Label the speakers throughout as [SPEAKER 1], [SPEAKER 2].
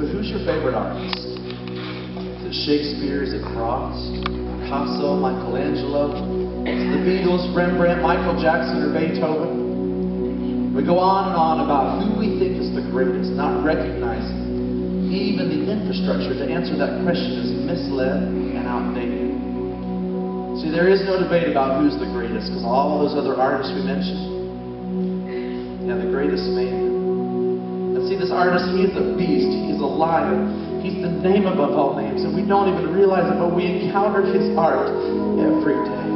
[SPEAKER 1] So who's your favorite artist? Is it Shakespeare? Is it Frost? Picasso? Michelangelo? Is it the Beatles, Rembrandt, Michael Jackson, or Beethoven? We go on and on about who we think is the greatest, not recognizing even the infrastructure to answer that question is misled and outdated. See, there is no debate about who's the greatest, because all those other artists we mentioned, yeah, the greatest made them. And see, this artist, he is a beast, he is a lion, he's the name above all names, and we don't even realize it, but we encounter his art every day.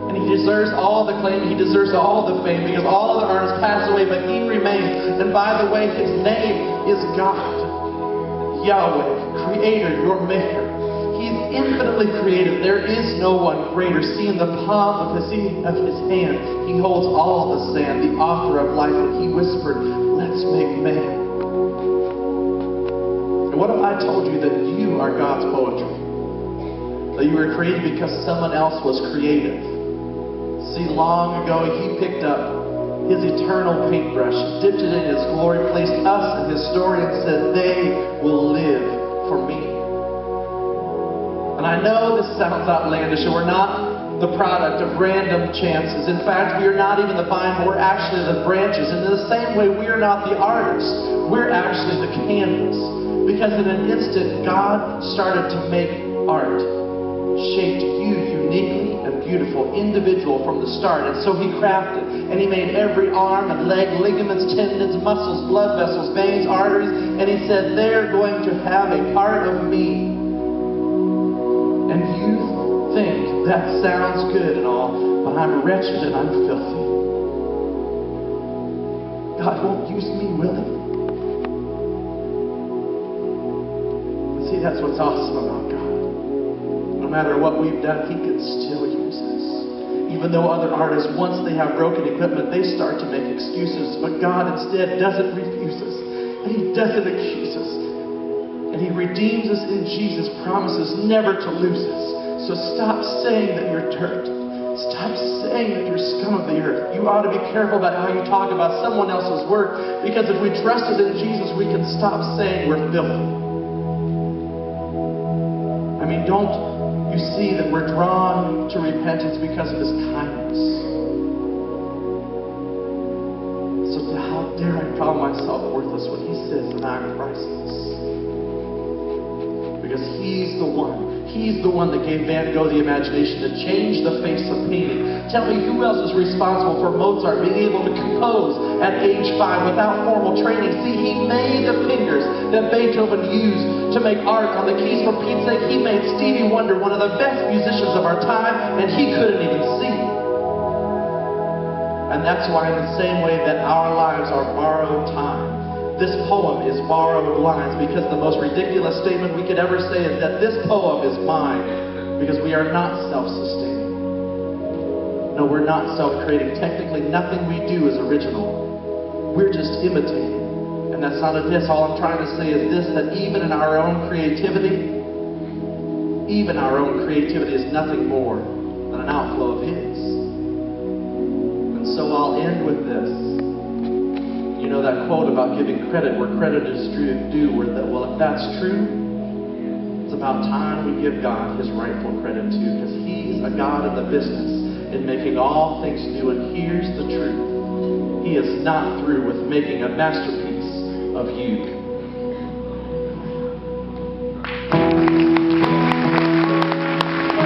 [SPEAKER 1] And he deserves all the claim, he deserves all the fame, because all other artists pass away, but he remains. And by the way, his name is God, Yahweh, Creator, your Maker. He's infinitely creative. There is no one greater. See, in the palm of his hand, he holds all the sand, the author of life, and he whispered, "Let's make man." And what if I told you that you are God's poetry? That you were created because someone else was creative? See, long ago, he picked up his eternal paintbrush, dipped it in his glory, placed us in his story, and said, "They will live for me." And I know this sounds outlandish, and we're not the product of random chances. In fact, we are not even the vine, but we're actually the branches. And in the same way, we are not the artist. We're actually the canvas. Because in an instant, God started to make art, shaped you uniquely and beautiful, individual from the start. And so he crafted, and he made every arm and leg, ligaments, tendons, muscles, blood vessels, veins, arteries, and he said, "They're going to have a part of me." And you think that sounds good and all, but I'm wretched and I'm filthy. God won't use me, will he? And see, that's what's awesome about God. No matter what we've done, he can still use us. Even though other artists, once they have broken equipment, they start to make excuses, but God instead doesn't refuse us, and he doesn't accuse us. And he redeems us in Jesus, promises never to lose us. So stop saying that you're dirt. Stop saying that you're scum of the earth. You ought to be careful about how you talk about someone else's work, because if we trusted in Jesus, we can stop saying we're filthy. I mean, don't you see that we're drawn to repentance because of his kindness? So how dare I call myself worthless when he says that I'm priceless? Because he's the one that gave Van Gogh the imagination to change the face of painting. Tell me, who else is responsible for Mozart being able to compose at age 5 without formal training? See, he made the fingers that Beethoven used to make art on the keys. For Pete's sake, he made Stevie Wonder one of the best musicians of our time, and he couldn't even see. And that's why, in the same way that our lives are borrowed time, this poem is borrowed lines, because the most ridiculous statement we could ever say is that this poem is mine, because we are not self-sustaining. No, we're not self-creating. Technically, nothing we do is original. We're just imitating. And that's not a diss. All I'm trying to say is this, that even in our own creativity, is nothing more than an outflow of his. And so I'll end with this. You know that quote about giving credit where credit is due, where that, well, if that's true, it's about time we give God his rightful credit too, because he's a God in the business in making all things new. And here's the truth. He is not through with making a masterpiece of you.